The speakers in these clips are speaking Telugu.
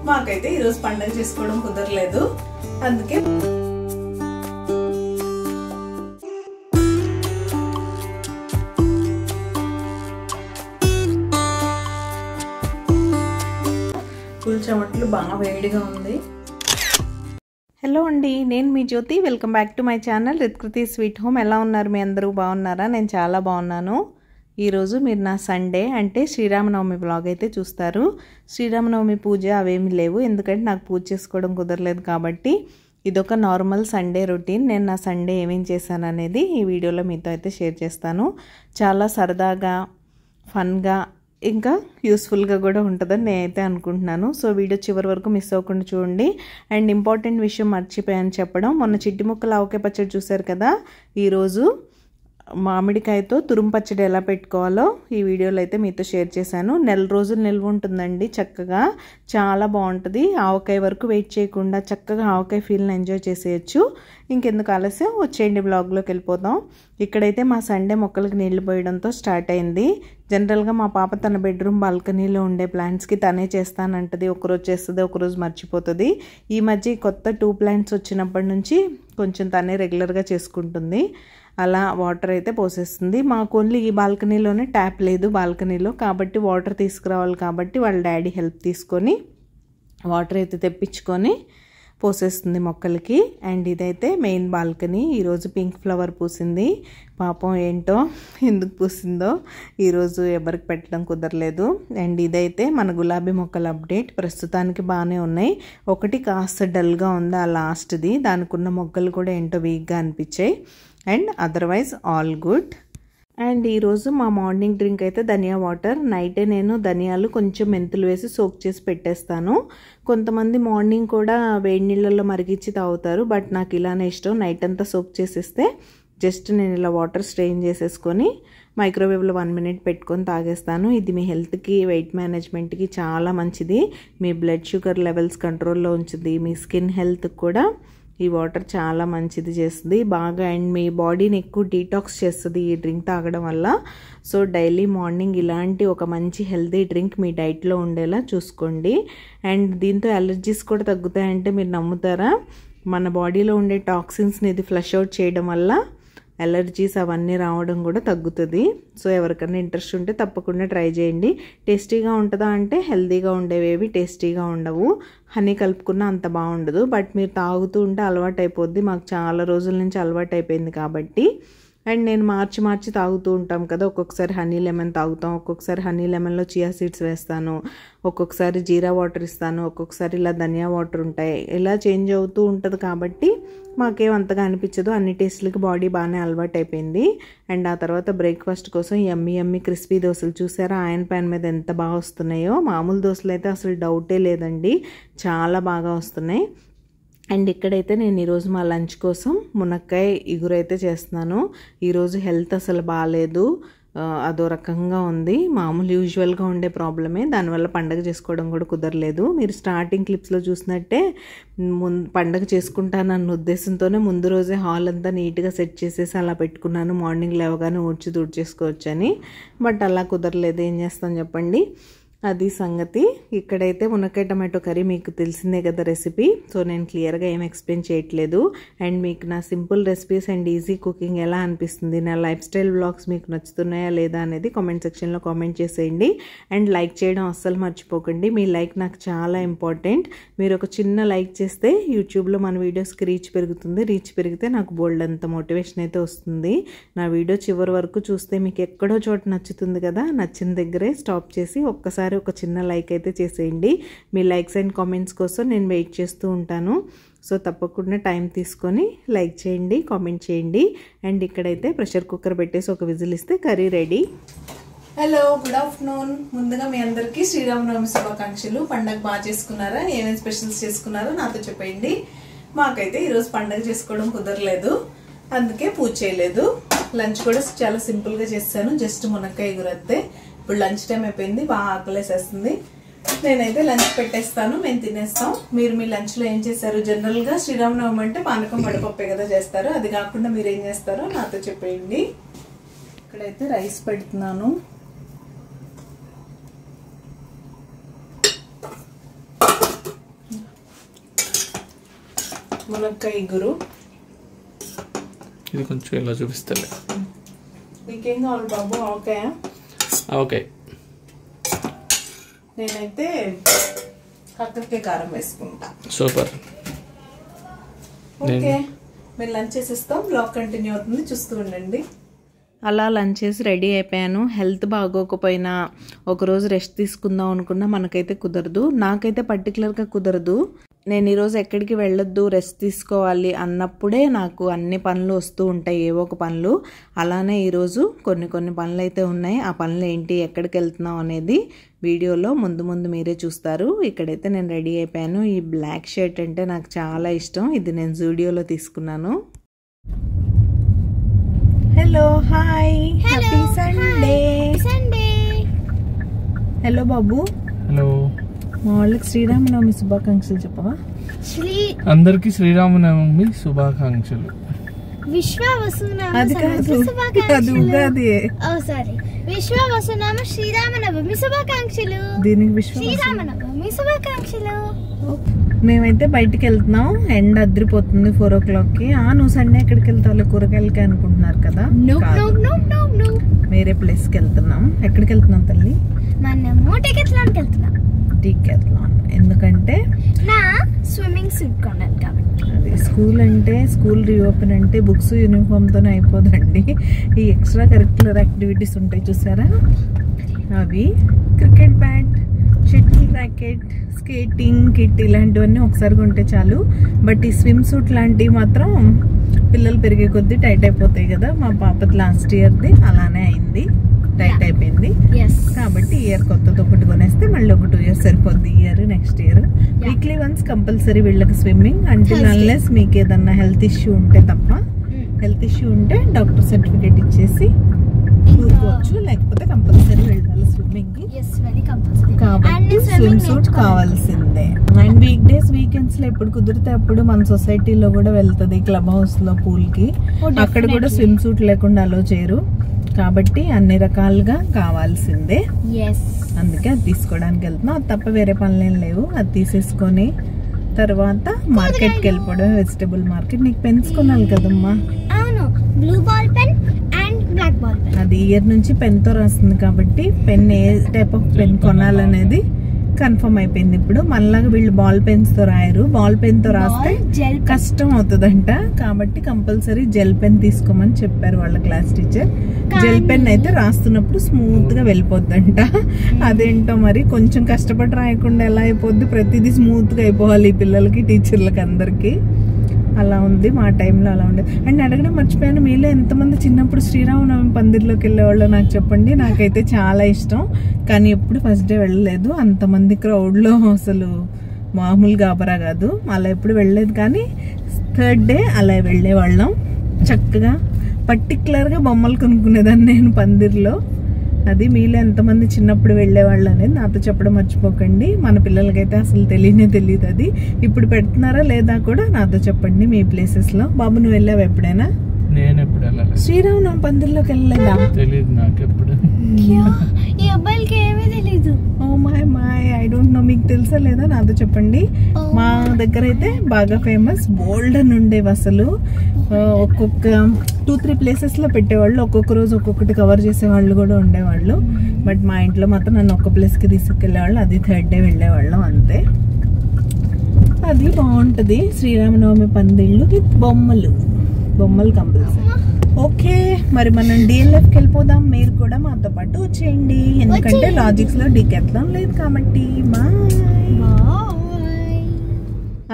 మాకైతే ఈ రోజు పండగ చేసుకోవడం కుదరలేదు, అందుకే ఫుల్ చెమటలు బాగా వేడిగా ఉంది. హలో అండి, నేను మీ Jyothi. Welcome back to my channel Ritkriti sweet home. ఎలా ఉన్నారు మీ అందరూ? బాగున్నారా? నేను చాలా బాగున్నాను. ఈరోజు మీరు నా సండే అంటే శ్రీరామనవమి వ్లాగ్ అయితే చూస్తారు. శ్రీరామనవమి పూజ అవేమీ లేవు, ఎందుకంటే నాకు పూజ చేసుకోవడం కుదరలేదు కాబట్టి ఇదొక నార్మల్ సండే రొటీన్. నేను నా సండే ఏమేం చేశాను అనేది ఈ వీడియోలో మీతో అయితే షేర్ చేస్తాను. చాలా సరదాగా, ఫన్గా, ఇంకా యూస్ఫుల్గా కూడా ఉంటుందని నేనైతే అనుకుంటున్నాను. సో వీడియో చివరి వరకు మిస్ అవ్వకుండా చూడండి. అండ్ ఇంపార్టెంట్ విషయం మర్చిపోయాను చెప్పడం, మొన్న చిట్టి ముక్కల ఆవకాయ పచ్చడి చూశారు కదా, ఈరోజు మామిడికాయతో తురుము పచ్చడి ఎలా పెట్టుకోవాలో ఈ వీడియోలో అయితే మీతో షేర్ చేశాను. నెల రోజులు నిల్వ ఉంటుందండి, చక్కగా చాలా బాగుంటుంది. ఆవకాయ వరకు వెయిట్ చేయకుండా చక్కగా ఆవకాయ ఫీల్ని ఎంజాయ్ చేసేయచ్చు. ఇంకెందుకు ఆలస్యం, వచ్చేయండి బ్లాగ్లోకి వెళ్ళిపోదాం. ఇక్కడైతే మా సండే మొక్కలకు నీళ్లు పోయడంతో స్టార్ట్ అయింది. జనరల్గా మా పాప తన బెడ్రూమ్ బాల్కనీలో ఉండే ప్లాంట్స్కి తనే చేస్తానంటది. ఒకరోజు చేస్తుంది, ఒకరోజు మర్చిపోతుంది. ఈ మధ్య కొత్త 2 ప్లాంట్స్ వచ్చినప్పటి నుంచి కొంచెం తనే రెగ్యులర్గా చేసుకుంటుంది. అలా వాటర్ అయితే పోసేస్తుంది. మాకు ఓన్లీ ఈ బాల్కనీలోనే ట్యాప్ లేదు బాల్కనీలో, కాబట్టి వాటర్ తీసుకురావాలి. కాబట్టి వాళ్ళ డాడీ హెల్ప్ తీసుకొని వాటర్ అయితే తెప్పించుకొని పోసేస్తుంది మొక్కలకి. అండ్ ఇదైతే మెయిన్ బాల్కనీ. ఈరోజు పింక్ ఫ్లవర్ పూసింది. పాపం ఏంటో ఎందుకు పూసిందో ఈరోజు ఎవరికి పెట్టడం కుదరలేదు. అండ్ ఇదైతే మన గులాబీ మొక్కల అప్డేట్. ప్రస్తుతానికి బాగానే ఉన్నాయి. ఒకటి కాస్త డల్గా ఉంది, ఆ లాస్ట్ది. దానికి ఉన్న మొక్కలు కూడా ఏంటో వీక్గా అనిపించాయి. And otherwise all good. And ఈరోజు మా మార్నింగ్ డ్రింక్ అయితే ధనియా వాటర్. నైటే నేను ధనియాలు కొంచెం మెంతులు వేసి సోక్ చేసి పెట్టేస్తాను. కొంతమంది మార్నింగ్ కూడా వేడి నీళ్ళల్లో మరిగించి తాగుతారు, బట్ నాకు ఇలానే ఇష్టం. నైట్ అంతా సోక్ చేసేస్తే జస్ట్ నేను ఇలా వాటర్ స్ట్రెయిన్ చేసేసుకొని మైక్రోవేవ్లో 1 minute పెట్టుకొని తాగేస్తాను. ఇది మీ హెల్త్కి, వెయిట్ మేనేజ్మెంట్కి చాలా మంచిది. మీ బ్లడ్ షుగర్ లెవెల్స్ కంట్రోల్లో ఉంచుతుంది. మీ స్కిన్ హెల్త్కి కూడా ఈ వాటర్ చాలా మంచిది చేస్తుంది బాగా. అండ్ మీ బాడీని ఎక్కువ డీటాక్స్ చేస్తుంది ఈ డ్రింక్ తాగడం వల్ల. సో డైలీ మార్నింగ్ ఇలాంటి ఒక మంచి హెల్తీ డ్రింక్ మీ డైట్లో ఉండేలా చూసుకోండి. అండ్ దీంతో అలర్జీస్ కూడా తగ్గుతాయంటే మీరు నమ్ముతారా? మన బాడీలో ఉండే టాక్సిన్స్ని ఇది ఫ్లష్ అవుట్ చేయడం వల్ల అలర్జీస్ అవన్నీ రావడం కూడా తగ్గుతుంది. సో ఎవరికైనా ఇంట్రెస్ట్ ఉంటే తప్పకుండా ట్రై చేయండి. టేస్టీగా ఉంటుందా అంటే హెల్తీగా ఉండేవేవి టేస్టీగా ఉండవు. హనీ కలుపుకున్నా అంత బాగుండదు, బట్ మీరు తాగుతూ ఉంటే అలవాటు అయిపోద్ది. మాకు చాలా రోజుల నుంచి అలవాటు అయిపోయింది కాబట్టి. అండ్ నేను మార్చి తాగుతూ ఉంటాం కదా, ఒక్కొక్కసారి హనీ లెమన్ తాగుతాం, ఒక్కొక్కసారి హనీ లెమన్లో చియా సీడ్స్ వేస్తాను, ఒక్కొక్కసారి జీరా వాటర్ ఇస్తాను, ఒక్కొక్కసారి ఇలా ధనియా వాటర్ ఉంటాయి. ఇలా చేంజ్ అవుతూ ఉంటుంది కాబట్టి మాకేం అంతగా అనిపించదు. అన్ని టేస్ట్లకి బాడీ బాగానే అలవాటు అయిపోయింది. అండ్ ఆ తర్వాత బ్రేక్ఫాస్ట్ కోసం యమ్మీ క్రిస్పీ దోశలు చూసారా ఆయన ప్యాన్ మీద ఎంత బాగా వస్తున్నాయో. మామూలు దోశలు అయితే అసలు డౌటే లేదండి, చాలా బాగా వస్తున్నాయి. అండ్ ఇక్కడైతే నేను ఈరోజు మా లంచ్ కోసం మునక్కాయ ఇగురు అయితే చేస్తున్నాను. ఈరోజు హెల్త్ అసలు బాగాలేదు, అదో రకంగా ఉంది. మామూలు యూజువల్గా ఉండే ప్రాబ్లమే, దానివల్ల పండగ చేసుకోవడం కూడా కుదరలేదు. మీరు స్టార్టింగ్ క్లిప్స్లో చూసినట్టే పండగ చేసుకుంటానన్న ఉద్దేశంతోనే ముందు రోజే హాల్ అంతా నీట్గా సెట్ చేసేసి అలా పెట్టుకున్నాను. మార్నింగ్ లేవగానే ఊడ్చి తుడిచేసుకోవచ్చు అని, బట్ అలా కుదరలేదు. ఏం చేస్తాను చెప్పండి, అది సంగతి. ఇక్కడైతే మునక్కాయ టమాటో కర్రీ మీకు తెలిసిందే కదా రెసిపీ. సో నేను క్లియర్గా ఏం ఎక్స్ప్లెయిన్ చేయట్లేదు. అండ్ మీకు నా simple recipes and easy cooking ఎలా అనిపిస్తుంది, నా లైఫ్ స్టైల్ వ్లాగ్స్ మీకు నచ్చుతున్నాయా లేదా అనేది కామెంట్ సెక్షన్లో కామెంట్ చేసేయండి. అండ్ లైక్ చేయడం అస్సలు మర్చిపోకండి. మీ లైక్ నాకు చాలా ఇంపార్టెంట్. మీరు ఒక చిన్న లైక్ చేస్తే యూట్యూబ్లో మన వీడియోస్కి రీచ్ పెరుగుతుంది. రీచ్ పెరిగితే నాకు బోల్డ్ అంత మోటివేషన్ అయితే వస్తుంది. నా వీడియో చివరి వరకు చూస్తే మీకు ఎక్కడో చోట నచ్చుతుంది కదా, నచ్చిన దగ్గరే స్టాప్ చేసి ఒక్కసారి ఒక చిన్న లైక్ అయితే చేసేయండి. మీ లైక్స్ అండ్ కామెంట్స్ కోసం నేను వెయిట్ చేస్తూ ఉంటాను. సో తప్పకుండా టైం తీసుకొని లైక్ చేయండి, కామెంట్ చేయండి. అండ్ ఇక్కడైతే ప్రెషర్ కుక్కర్ పెట్టేసి ఒక విజిల్ ఇస్తే curry ready. Hello, good afternoon. ముందుగా మీ అందరికీ శ్రీరామనవమి శుభాకాంక్షలు. పండగ బాగా చేసుకున్నారా? ఏమేమి స్పెషల్స్ చేసుకున్నారో నాతో చెప్పండి. మాకైతే ఈరోజు పండగ చేసుకోవడం కుదరలేదు. అందుకే పూజ చేయలేదు. లంచ్ కూడా చాలా సింపుల్గా చేస్తాను, జస్ట్ మునక్కాయ గురత్తే. ఇప్పుడు లంచ్ టైం అయిపోయింది, బాగా ఆకలేసేస్తుంది. నేనైతే లంచ్ పెట్టేస్తాను, మేము తినేస్తాం. మీరు మీ లంచ్లో ఏం చేశారు? జనరల్గా శ్రీరామనవమి అంటే పానకం వడపప్పే కదా చేస్తారు, అది కాకుండా మీరు ఏం చేస్తారో నాతో చెప్పేయండి. ఇక్కడైతే రైస్ పెడుతున్నాను. మునక్కాయ గురు ఇది కొంచెం ఇలా చూపిస్తాలే. మీకేం కావాలి బాబు? Okay okay. నేనైతే కాకరకాయ కారం వేసుకుంటా. సూపర్. ఓకే, మీరు లంచ్ చేసేస్తాం, బ్లాగ్ కంటిన్యూ అవుతుంది, చూస్తూ ఉండండి. అలా లంచ్ చేసి రెడీ అయిపోయాను. హెల్త్ బాగోకపోయినా ఒకరోజు రెస్ట్ తీసుకుందాం అనుకున్నా మనకైతే కుదరదు. నాకైతే పర్టికులర్గా కుదరదు. నేను ఈరోజు ఎక్కడికి వెళ్ళొద్దు, రెస్ట్ తీసుకోవాలి అన్నప్పుడే నాకు అన్ని పనులు వస్తూ ఉంటాయి, ఏవో ఒక పనులు. అలానే ఈరోజు కొన్ని పనులు అయితే ఉన్నాయి. ఆ పనులు ఏంటి, ఎక్కడికి వెళ్తున్నాం అనేది వీడియోలో ముందు మీరే చూస్తారు. ఇక్కడైతే నేను రెడీ అయిపోయాను. ఈ బ్లాక్ షర్ట్ అంటే నాకు చాలా ఇష్టం. ఇది నేను జూడియోలో తీసుకున్నాను. Hello, hi, happy Sunday. Hello బాబు. హలో. మా వాళ్ళకి శ్రీరామనవమి శుభాకాంక్షలు చెప్పవా? అందరికి శ్రీరామనవమి శుభాకాంక్షలు. అది కాదు, అది ఉగాది. విశ్వవసునామ శ్రీరామనవమి శుభాకాంక్షలు. దీనికి శ్రీరామనవమి శుభాకాంక్షలు. మేమైతే బయటికి వెళ్తున్నాం, ఎండ అదిరిపోతుంది 4 o'clockకి. నువ్వు సండే ఎక్కడికి వెళ్తావు? కూరగాయలకి అనుకుంటున్నారు కదా, వేరే ప్లేస్కి వెళ్తున్నాం. ఎక్కడికి వెళ్తున్నాం తల్లి? మనము టికెట్లాన్కి వెళ్తున్నాం. టికెట్లాన్ ఎందుకంటే నా స్విమ్మింగ్ సూట్ కొన్నాను కాబట్టి. అది స్కూల్ రీఓపెన్ అంటే బుక్స్ యూనిఫామ్తోనే అయిపోదండి. ఈ ఎక్స్ట్రా కరిక్యులర్ యాక్టివిటీస్ ఉంటాయి చూసారా, అవి cricket bat, shuttle racket, skating kit ఇలాంటివన్నీ ఒకసారి కొంటే చాలు. బట్ ఈ స్విమ్ సూట్ లాంటివి మాత్రం పిల్లలు పెరిగే కొద్దీ టైట్ అయిపోతాయి కదా. మా పాపది లాస్ట్ ఇయర్ది అలానే అయింది, టైట్ అయిపోయింది. కాబట్టి ఇయర్ కొత్తది ఒకటి కొనేస్తే మళ్ళీ ఒక 2 years సరిపోద్ది. Year next year weekly once compulsory వీళ్ళకి స్విమ్మింగ్. అంటిల్ అన్లెస్ మీకు ఏదన్నా హెల్త్ ఇష్యూ ఉంటే తప్ప. హెల్త్ ఇష్యూ ఉంటే డాక్టర్ సర్టిఫికేట్ ఇచ్చేసి ఊరుకోవచ్చు, లేకపోతే కంపల్సరీ వెళ్ళాలి స్విమ్మింగ్ కి. కాబట్టి స్విమ్ సూట్ కావాల్సిందే. అండ్ వీక్ డేస్ వీకెండ్స్ లో ఎప్పుడు కుదిరితే అప్పుడు మన సొసైటీలో కూడా వెళ్తుంది, క్లబ్ హౌస్ లో పూల్ కి. అక్కడ కూడా స్విమ్ సూట్ లేకుండా అలో చేయరు. కాబట్టి అన్ని రకాలుగా కావాల్సిందే. అందుకే అది తీసుకోవడానికి వెళ్తున్నాం. అది తప్ప వేరే పనులేం లేవు. అది తీసేసుకొని తర్వాత మార్కెట్కి వెళ్ళిపోవడం, వెజిటబుల్ మార్కెట్. నీకు పెన్స్ కొనాలి కదమ్మా? Blue ball pen and black ball pen. అది ఇయర్ నుంచి పెన్ తో రాస్తుంది కాబట్టి పెన్ ఏ టైప్ ఆఫ్ పెన్ కొనాలనేది కన్ఫర్మ్ అయిపోయింది. ఇప్పుడు మనలాగా వీళ్ళు బాల్ పెన్స్ తో రాయరు. బాల్ పెన్ తో రాస్తే కష్టం అవుతుందంట. కాబట్టి కంపల్సరీ జెల్ పెన్ తీసుకోమని చెప్పారు వాళ్ళ క్లాస్ టీచర్. జెల్ పెన్ అయితే రాస్తున్నప్పుడు స్మూత్ గా వెళ్ళిపోద్దంట. అదేంటో మరి కొంచెం కష్టపడి రాయకుండా ఎలా అయిపోద్ది, ప్రతిదీ స్మూత్ గా అయిపోవాలి ఈ పిల్లలకి, టీచర్లకి, అందరికి. అలా ఉంది, మా టైంలో అలా ఉండేది. అండ్ అడగడం మర్చిపోయాను, మీలో ఎంతమంది చిన్నప్పుడు శ్రీరామనవమి పందిర్లోకి వెళ్ళేవాళ్ళు నాకు చెప్పండి. నాకైతే చాలా ఇష్టం, కానీ ఎప్పుడు ఫస్ట్ డే వెళ్ళలేదు. అంతమంది క్రౌడ్లో అసలు మామూలు గాబరా కాదు. అలా ఎప్పుడు వెళ్ళలేదు, కానీ 3rd డే అలా వెళ్ళేవాళ్ళం. చక్కగా పర్టికులర్గా బొమ్మలు కొనుక్కునేదాన్ని నేను పందిర్లో. అది మీలో ఎంతమంది చిన్నప్పుడు వెళ్ళేవాళ్ళు అనేది నాతో చెప్పడం మర్చిపోకండి. మన పిల్లలకైతే అసలు తెలియదు అది. ఇప్పుడు పెడుతున్నారా లేదా కూడా నాతో చెప్పండి మీ ప్లేసెస్లో. బాబు నువ్వు వెళ్ళావు ఎప్పుడైనా? నేను ఎప్పుడు వెళ్ళలేదు. శ్రీరామనవమి పందిర్లోకి వెళ్ళలేదా? తెలియదు నాకు ఎప్పుడు. ఈ అబ్బాయిలకి ఏమీ తెలీదు. Oh my I don't know. మీకు తెలుసా లేదా నాతో చెప్పండి. మా దగ్గర అయితే బాగా ఫేమస్, బోల్డ్ అని ఉండేవి అసలు. ఒక్కొక్క 2-3 ప్లేసెస్ లో పెట్టేవాళ్ళు. ఒక్కొక్క రోజు ఒక్కొక్కటి కవర్ చేసేవాళ్ళు కూడా ఉండేవాళ్ళు. బట్ మా ఇంట్లో మాత్రం నన్ను ఒక్క ప్లేస్ కి తీసుకెళ్లేవాళ్ళు. అది 3rd డే వెళ్ళేవాళ్ళం అంతే. అది బాగుంటది శ్రీరామనవమి పందిళ్ళు విత్ బొమ్మలు కంపల్సరీ. ఓకే, మరి మనం డిఎల్ఎఫ్కి వెళ్ళిపోదాం. మీరు కూడా మాతో పాటు వచ్చేయండి, ఎందుకంటే లాజిక్స్ లో డికెట్లాన్ లేదు కాబట్టి.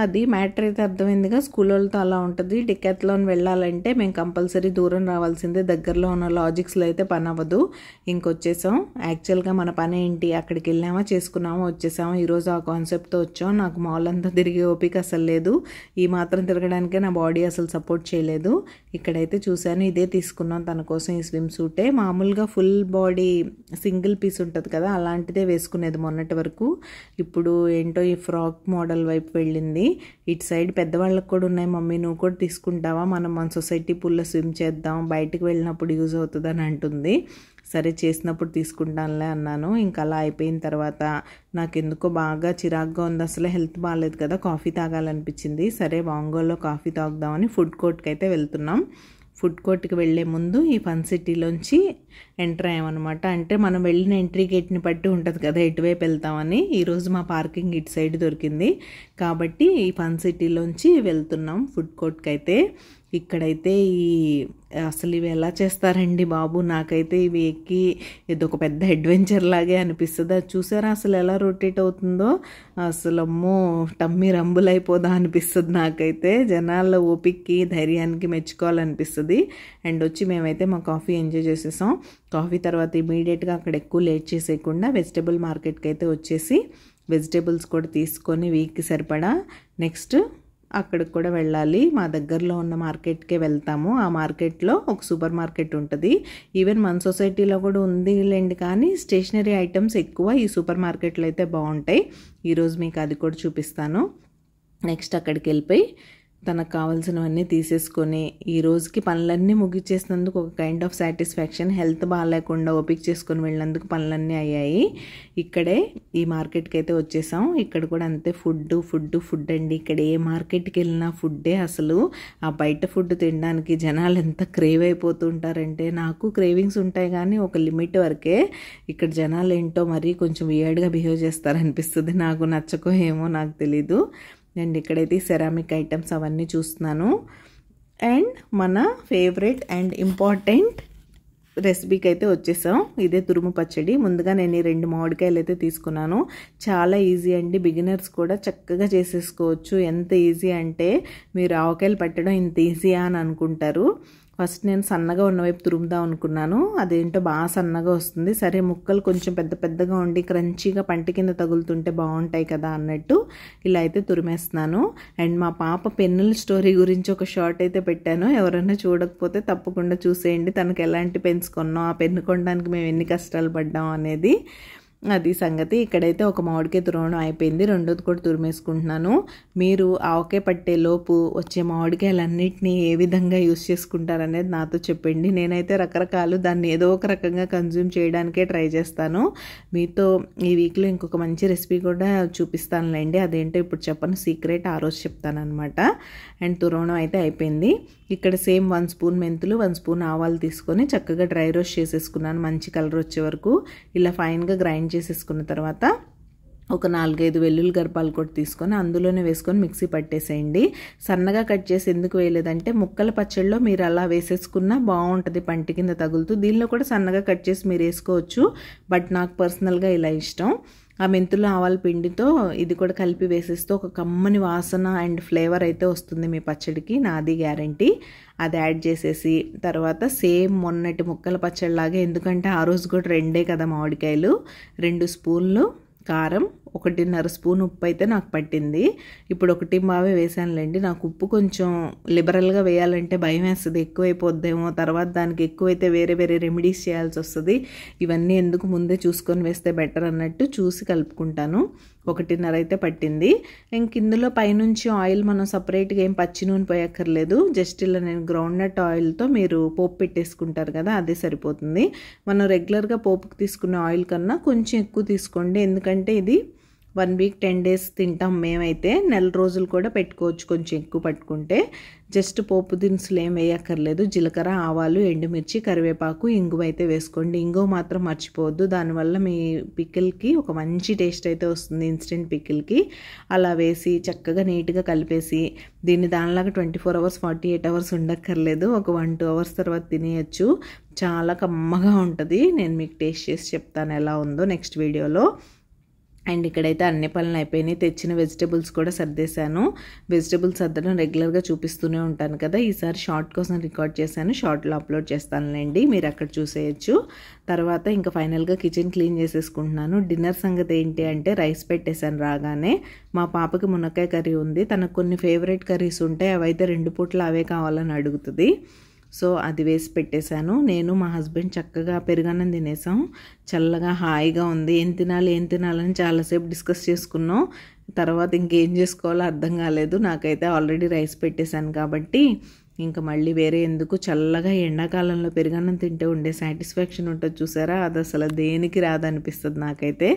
అది మ్యాటర్ అయితే అర్థమైందిగా. స్కూల్ వాళ్ళతో అలా ఉంటుంది. డికెట్లాన్ వెళ్ళాలంటే మేము కంపల్సరీ దూరం రావాల్సిందే. దగ్గరలో ఉన్న లాజిక్స్లో అయితే పని అవ్వదు. ఇంకొచ్చేసాం. యాక్చువల్గా మన పని ఏంటి, అక్కడికి వెళ్ళామా, చేసుకున్నామా, వచ్చేసాము. ఈరోజు ఆ కాన్సెప్ట్తో వచ్చాం. నాకు మాల్ అంతా తిరిగే ఓపిక అసలు లేదు. ఈ మాత్రం తిరగడానికే నా బాడీ అసలు సపోర్ట్ చేయలేదు. ఇక్కడైతే చూశాను, ఇదే తీసుకున్నాం తన కోసం ఈ స్విమ్ సూటే. మామూలుగా ఫుల్ బాడీ సింగిల్ పీస్ ఉంటుంది కదా, అలాంటిదే వేసుకునేది మొన్నటి వరకు. ఇప్పుడు ఏంటో ఈ ఫ్రాక్ మోడల్ వైపు వెళ్ళింది. ఇటు సైడ్ పెద్దవాళ్ళకి కూడా ఉన్నాయి, మమ్మీ నువ్వు కూడా తీసుకుంటావా, మనం మన సొసైటీ పూల్లో స్విమ్ చేద్దాం, బయటకు వెళ్ళినప్పుడు యూజ్ అవుతుందని అంటుంది. సరే చేసినప్పుడు తీసుకుంటానులే అన్నాను. ఇంకా అలా అయిపోయిన తర్వాత నాకు ఎందుకో బాగా చిరాగ్గా ఉంది, అసలు హెల్త్ బాగాలేదు కదా, కాఫీ తాగాలనిపించింది. సరే వాంగోలో కాఫీ తాగుదామని ఫుడ్ కోర్ట్కి అయితే వెళ్తున్నాం. ఫుడ్ కోర్ట్కి వెళ్ళే ముందు ఈ ఫన్ సిటీలోంచి ఎంటర్ అయ్యామన్నమాట. అంటే మనం వెళ్ళిన ఎంట్రీ గేట్ని బట్టి ఉంటుంది కదా ఎటువైపు వెళ్తామని. ఈరోజు మా పార్కింగ్ ఇటు సైడ్ దొరికింది కాబట్టి ఈ ఫన్ సిటీలోంచి వెళ్తున్నాం ఫుడ్ కోర్ట్కి అయితే. ఇక్కడైతే అసలు ఇవి ఎలా చేస్తారండి బాబు, నాకైతే ఇవి ఎక్కి ఇదొక పెద్ద అడ్వెంచర్ లాగే అనిపిస్తుంది. అది చూసారా అసలు ఎలా రొటేట్ అవుతుందో, అసలు అమ్మో టమ్మీ రంబులైపోదా అనిపిస్తుంది నాకైతే. జనాల ఓపిక్కి ధైర్యానికి మెచ్చుకోవాలనిపిస్తుంది. అండ్ వచ్చి మేమైతే మా కాఫీ ఎంజాయ్ చేసేసాం. కాఫీ తర్వాత ఇమీడియట్గా అక్కడ ఎక్కువ లేట్ చేసేయకుండా వెజిటబుల్ మార్కెట్కి అయితే వచ్చేసి వెజిటేబుల్స్ కూడా తీసుకొని వీక్కి సరిపడా నెక్స్ట్ అక్కడికి కూడా వెళ్ళాలి. మా దగ్గరలో ఉన్న మార్కెట్కే వెళ్తాము. ఆ మార్కెట్లో ఒక సూపర్ మార్కెట్ ఉంటుంది, ఈవెన్ మన సొసైటీలో కూడా ఉంది లేండి, కానీ స్టేషనరీ ఐటమ్స్ ఎక్కువ ఈ సూపర్ మార్కెట్లో అయితే బాగుంటాయి. ఈరోజు మీకు అది కూడా చూపిస్తాను. నెక్స్ట్ అక్కడికి వెళ్ళిపోయి తనకు కావాల్సినవన్నీ తీసేసుకొని ఈ రోజుకి పనులన్నీ ముగిచేసినందుకు ఒక కైండ్ ఆఫ్ సాటిస్ఫాక్షన్. హెల్త్ బాగాలేకుండా ఓపిక చేసుకొని వెళ్ళినందుకు పనులన్నీ అయ్యాయి. ఇక్కడే ఈ మార్కెట్కి అయితే వచ్చేసాం. ఇక్కడ కూడా అంతే ఫుడ్ అండి. ఇక్కడ ఏ మార్కెట్కి వెళ్ళినా ఫుడ్డే. అసలు ఆ బయట ఫుడ్ తినడానికి జనాలు ఎంత క్రేవ్ అయిపోతుంటారంటే, నాకు క్రేవింగ్స్ ఉంటాయి కానీ ఒక లిమిట్ వరకే. ఇక్కడ జనాలు ఏంటో మరీ కొంచెం వియర్డ్గా బిహేవ్ చేస్తారనిపిస్తుంది, నాకు నచ్చకో ఏమో నాకు తెలీదు. అండ్ ఇక్కడైతే సెరామిక్ ఐటమ్స్ అవన్నీ చూస్తున్నాను. అండ్ మన ఫేవరెట్ అండ్ ఇంపార్టెంట్ రెసిపీకి అయితే వచ్చేసాం. ఇదే తురుము పచ్చడి. ముందుగా నేను ఈ 2 మామిడికాయలు అయితే తీసుకున్నాను. చాలా ఈజీ అండి, బిగినర్స్ కూడా చక్కగా చేసేసుకోవచ్చు. ఎంత ఈజీ అంటే మీరు ఆవకాయలు పట్టడం ఇంత ఈజీయా అని అనుకుంటారు. ఫస్ట్ నేను సన్నగా ఉన్న వైపు తురుముదాం అనుకున్నాను, అదేంటో బాగా సన్నగా వస్తుంది. సరే ముక్కలు కొంచెం పెద్ద పెద్దగా ఉండి క్రంచీగా పంట కింద తగులుతుంటే బాగుంటాయి కదా అన్నట్టు ఇలా అయితే తురిమేస్తున్నాను. అండ్ మా పాప పెన్నుల స్టోరీ గురించి ఒక షార్ట్ అయితే పెట్టాను, ఎవరైనా చూడకపోతే తప్పకుండా చూసేయండి. తనకు ఎలాంటి పెన్స్ కొన్నాం, ఆ పెన్ను కొనడానికి మేము ఎన్ని కష్టాలు పడ్డాం అనేది. అది సంగతి. ఇక్కడైతే ఒక మామిడికాయ తురవడం అయిపోయింది, రెండోది కూడా తురిమేసుకుంటున్నాను. మీరు ఆవకాయ పట్టే లోపు వచ్చే మామిడికాయలన్నింటినీ ఏ విధంగా యూస్ చేసుకుంటారనేది నాతో చెప్పండి. నేనైతే రకరకాలు దాన్ని ఏదో ఒక రకంగా కన్జ్యూమ్ చేయడానికే ట్రై చేస్తాను. మీతో ఈ వీక్లో ఇంకొక మంచి రెసిపీ కూడా చూపిస్తానులేండి, అదేంటో ఇప్పుడు చెప్పను, సీక్రెట్ ఆ రోజు చెప్తానమాట. అండ్ తురవడం అయితే అయిపోయింది. ఇక్కడ సేమ్ 1 స్పూన్ మెంతులు 1 స్పూన్ ఆవాలు తీసుకొని చక్కగా డ్రై రోస్ట్ చేసేసుకున్నాను మంచి కలర్ వచ్చే వరకు. ఇలా ఫైన్గా గ్రైండ్ చేసేసుకున్న తర్వాత ఒక 4-5 వెల్లుల్లి గర్భాలు కూడా తీసుకొని అందులోనే వేసుకొని మిక్సీ పట్టేసేయండి. సన్నగా కట్ చేసి ఎందుకు వేయలేదంటే ముక్కల పచ్చళ్ళలో మీరు అలా వేసేసుకున్నా బాగుంటుంది, పంటి కింద తగులుతూ. దీనిలో కూడా సన్నగా కట్ చేసి మీరు వేసుకోవచ్చు, బట్ నాకు పర్సనల్గా ఇలా ఇష్టం. ఆ మెంతులు ఆవాల పిండితో ఇది కూడా కలిపి వేసేస్తూ ఒక కమ్మని వాసన అండ్ ఫ్లేవర్ అయితే వస్తుంది మీ పచ్చడికి, నాది గ్యారంటీ. అది యాడ్ చేసేసి తర్వాత సేమ్ మొన్నటి ముక్కల పచ్చడిలాగే, ఎందుకంటే ఆ రోజు కూడా 2 కదా మామిడికాయలు, 2 స్పూన్లు కారం, 1.5 స్పూన్ ఉప్పు అయితే నాకు పట్టింది. ఇప్పుడు 1 వేసానులేండి. నాకు ఉప్పు కొంచెం లిబరల్గా వేయాలంటే భయం వేస్తుంది, ఎక్కువైపోద్దేమో, తర్వాత దానికి ఎక్కువైతే వేరే వేరే రెమెడీస్ చేయాల్సి వస్తుంది. ఇవన్నీ ఎందుకు ముందే చూసుకొని వేస్తే బెటర్ అన్నట్టు చూసి కలుపుకుంటాను. 1.5 అయితే పట్టింది. ఇంక ఇందులో పైనుంచి ఆయిల్ మనం సపరేట్గా ఏం పచ్చి నూనె పోయక్కర్లేదు, జస్ట్ ఇలా నేను గ్రౌండ్ నట్ ఆయిల్తో మీరు పోపు పెట్టేసుకుంటారు కదా, అదే సరిపోతుంది. మనం రెగ్యులర్గా పోపుకి తీసుకునే ఆయిల్ కన్నా కొంచెం ఎక్కువ తీసుకోండి, ఎందుకంటే ఇది 1 వీక్ 10 డేస్ తింటాం మేమైతే, నెల రోజులు కూడా పెట్టుకోవచ్చు కొంచెం ఎక్కువ పట్టుకుంటే. జస్ట్ పోపు దినుసులు ఏం వేయక్కర్లేదు, జీలకర్ర, ఆవాలు, ఎండుమిర్చి, కరివేపాకు, ఇంగువ అయితే వేసుకోండి. ఇంగువ మాత్రం మర్చిపోవద్దు, దానివల్ల మీ పికిల్కి ఒక మంచి టేస్ట్ అయితే వస్తుంది, ఇన్స్టెంట్ పికిల్కి. అలా వేసి చక్కగా నీట్గా కలిపేసి దీన్ని దానిలాగా 24 అవర్స్ 48 అవర్స్ ఉండక్కర్లేదు, ఒక 1-2 అవర్స్ తర్వాత తినేయచ్చు. చాలా కమ్మగా ఉంటుంది. నేను మీకు టేస్ట్ చేసి చెప్తాను ఎలా ఉందో నెక్స్ట్ వీడియోలో. అండ్ ఇక్కడైతే అన్ని పనులు అయిపోయినాయి. తెచ్చిన వెజిటబుల్స్ కూడా సర్దేశాను. వెజిటబుల్స్ సర్దడం రెగ్యులర్గా చూపిస్తూనే ఉంటాను కదా, ఈసారి షార్ట్ కోసం రికార్డ్ చేశాను, షార్ట్లో అప్లోడ్ చేస్తానులేండి, మీరు అక్కడ చూసేయచ్చు. తర్వాత ఇంకా ఫైనల్గా కిచెన్ క్లీన్ చేసేసుకుంటున్నాను. డిన్నర్ సంగతి ఏంటి అంటే రైస్ పెట్టేశాను రాగానే. మా పాపకి మునక్కాయ కర్రీ ఉంది, తనకు కొన్ని ఫేవరెట్ కర్రీస్ ఉంటాయి, అవైతే 2 పూటలు అవే కావాలని అడుగుతుంది. సో అది వేసి పెట్టేశాను. నేను మా హస్బెండ్ చక్కగా పెరుగన్నం తినేసాం. చల్లగా హాయిగా ఉంది. ఏం తినాలని చాలాసేపు డిస్కస్ చేసుకున్నాం. తర్వాత ఇంకేం చేసుకోవాలో అర్థం కాలేదు. నాకైతే ఆల్రెడీ రైస్ పెట్టేశాను కాబట్టి ఇంకా మళ్ళీ వేరే ఎందుకు, చల్లగా ఎండాకాలంలో పెరుగన్నం తింటే ఉండే సాటిస్ఫాక్షన్ ఉంటుంది చూసారా, అది అసలు దేనికి రాదనిపిస్తుంది నాకైతే.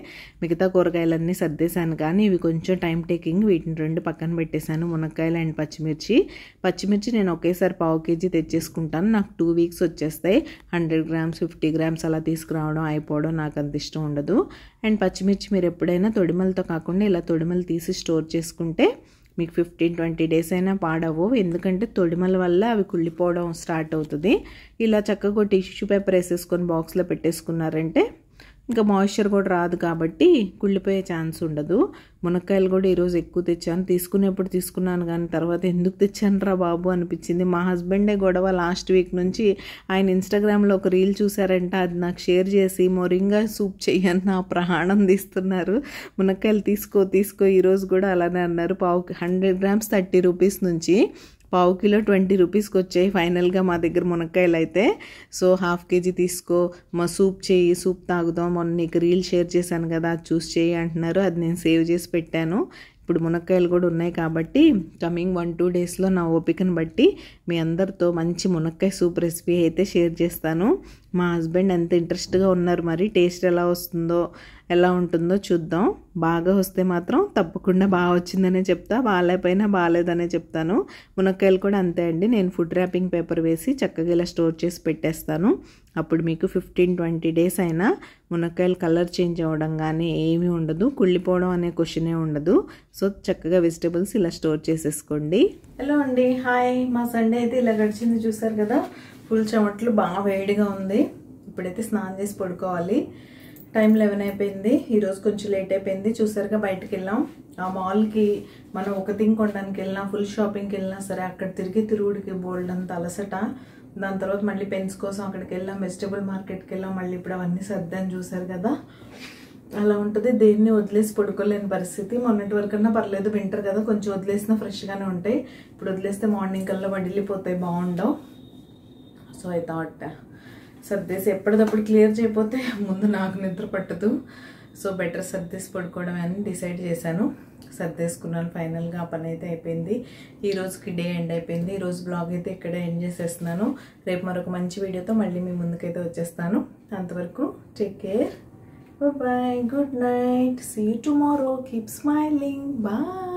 మిగతా కూరగాయలన్నీ సర్దేశాను కానీ ఇవి కొంచెం టైం టేకింగ్. వీటిని 2 పక్కన పెట్టేశాను, మునక్కాయలు అండ్ పచ్చిమిర్చి నేను ఒకేసారి 1/2 kg తెచ్చేసుకుంటాను. నాకు 2 weeks వచ్చేస్తాయి. 100 grams 50 grams అలా తీసుకురావడం అయిపోవడం నాకు అంత ఇష్టం ఉండదు. అండ్ పచ్చిమిర్చి మీరు ఎప్పుడైనా తొడిమలతో కాకుండా ఇలా తొడిమలు తీసి స్టోర్ చేసుకుంటే మీకు 15-20 days అయినా పాడవు. ఎందుకంటే తొడిమల వల్ల అవి కుళ్ళిపోవడం స్టార్ట్ అవుతుంది. ఇలా చక్కగా టిష్యూ పేపర్ వేసేసుకొని బాక్స్లో పెట్టేసుకున్నారంటే ఇంకా మాయిశ్చర్ కూడా రాదు కాబట్టి కుళ్ళిపోయే ఛాన్స్ ఉండదు. మునక్కాయలు కూడా ఈరోజు ఎక్కువ తెచ్చాను. తీసుకునేప్పుడు తీసుకున్నాను కానీ తర్వాత ఎందుకు తెచ్చాను రా బాబు అనిపించింది. మా హస్బెండే గొడవ లాస్ట్ వీక్ నుంచి. ఆయన ఇన్స్టాగ్రామ్లో ఒక రీల్ చూసారంట, అది నాకు షేర్ చేసి మొరింగా సూప్ చెయ్యని నా ప్రాణం తీస్తున్నారు. మునక్కాయలు తీసుకో ఈరోజు కూడా అలానే అన్నారు. 100 grams 30 rupees నుంచి 1/2 kilo 20 rupeesకి వచ్చాయి ఫైనల్గా మా దగ్గర మునక్కాయలు అయితే. సో 1/2 kg తీసుకో, మా సూప్ చేయి, సూప్ తాగుదాం, మొన్న నీకు రీల్ షేర్ చేశాను కదా అది చూసి చేయి అంటున్నారు. అది నేను సేవ్ చేసి పెట్టాను. ఇప్పుడు మునక్కాయలు కూడా ఉన్నాయి కాబట్టి కమింగ్ 1-2 daysలో నా ఓపికను బట్టి మీ అందరితో మంచి మునక్కాయ సూప్ రెసిపీ అయితే షేర్ చేస్తాను. మా హస్బెండ్ ఎంత ఇంట్రెస్ట్గా ఉన్నారు, మరి టేస్ట్ ఎలా ఉంటుందో చూద్దాం. బాగా వస్తే మాత్రం తప్పకుండా బాగా వచ్చిందనే చెప్తా, బాగాలేకపోయినా బాగాలేదనే చెప్తాను. మునక్కాయలు కూడా అంతే అండి, నేను ఫుడ్ ర్యాపింగ్ పేపర్ వేసి చక్కగా ఇలా స్టోర్ చేసి పెట్టేస్తాను. అప్పుడు మీకు 15-20 days అయినా మునక్కాయలు కలర్ చేంజ్ అవ్వడం కానీ ఏమీ ఉండదు, కుళ్ళిపోవడం అనే క్వశ్చనే ఉండదు. సో చక్కగా వెజిటబుల్స్ ఇలా స్టోర్ చేసేసుకోండి. హలో అండి, హాయ్. మా సండే అయితే ఇలా గడిచింది చూసారు కదా. ఫుల్ చెమట్లు, బాగా వేడిగా ఉంది. ఇప్పుడైతే స్నానం చేసి పడుకోవాలి. టైం 11 అయిపోయింది. ఈరోజు కొంచెం లేట్ అయిపోయింది. చూసారుగా బయటకు వెళ్ళాం. ఆ మాల్కి మనం ఒక థింగ్ కొనడానికి వెళ్ళినా, ఫుల్ షాపింగ్కి వెళ్ళినా సరే అక్కడ తిరుగుడికి బోల్డ్ అంత అలసట. దాని తర్వాత మళ్ళీ పెన్స్ కోసం అక్కడికి వెళ్ళాం, వెజిటబుల్ మార్కెట్కి వెళ్ళాం. మళ్ళీ ఇప్పుడు అవన్నీ సర్దాన్ని చూసారు కదా, అలా ఉంటుంది. దేన్ని వదిలేసి పడుకోలేని పరిస్థితి. మొన్నటి వరకన్నా పర్లేదు, వింటర్ కదా కొంచెం వదిలేసినా ఫ్రెష్గానే ఉంటాయి. ఇప్పుడు వదిలేస్తే మార్నింగ్ కల్లా వడిలిపోతాయి, బాగుండవు. సో ఐ థాట్ సర్దేసి ఎప్పటికప్పుడు క్లియర్ చేయకపోతే ముందు నాకు నిద్ర పట్టదు. సో బెటర్ సర్దేసి పడుకోవడం అని డిసైడ్ చేశాను. సర్దేసుకున్నాను. ఫైనల్గా ఆ పని అయితే అయిపోయింది. ఈ రోజుకి డే ఎండ్ అయిపోయింది. ఈరోజు బ్లాగ్ అయితే ఇక్కడే ఎండ్ చేసేస్తున్నాను. రేపు మరొక మంచి వీడియోతో మళ్ళీ మీ ముందుకైతే వచ్చేస్తాను. అంతవరకు take care, bye, good night, see you tomorrow, keep smiling, bye.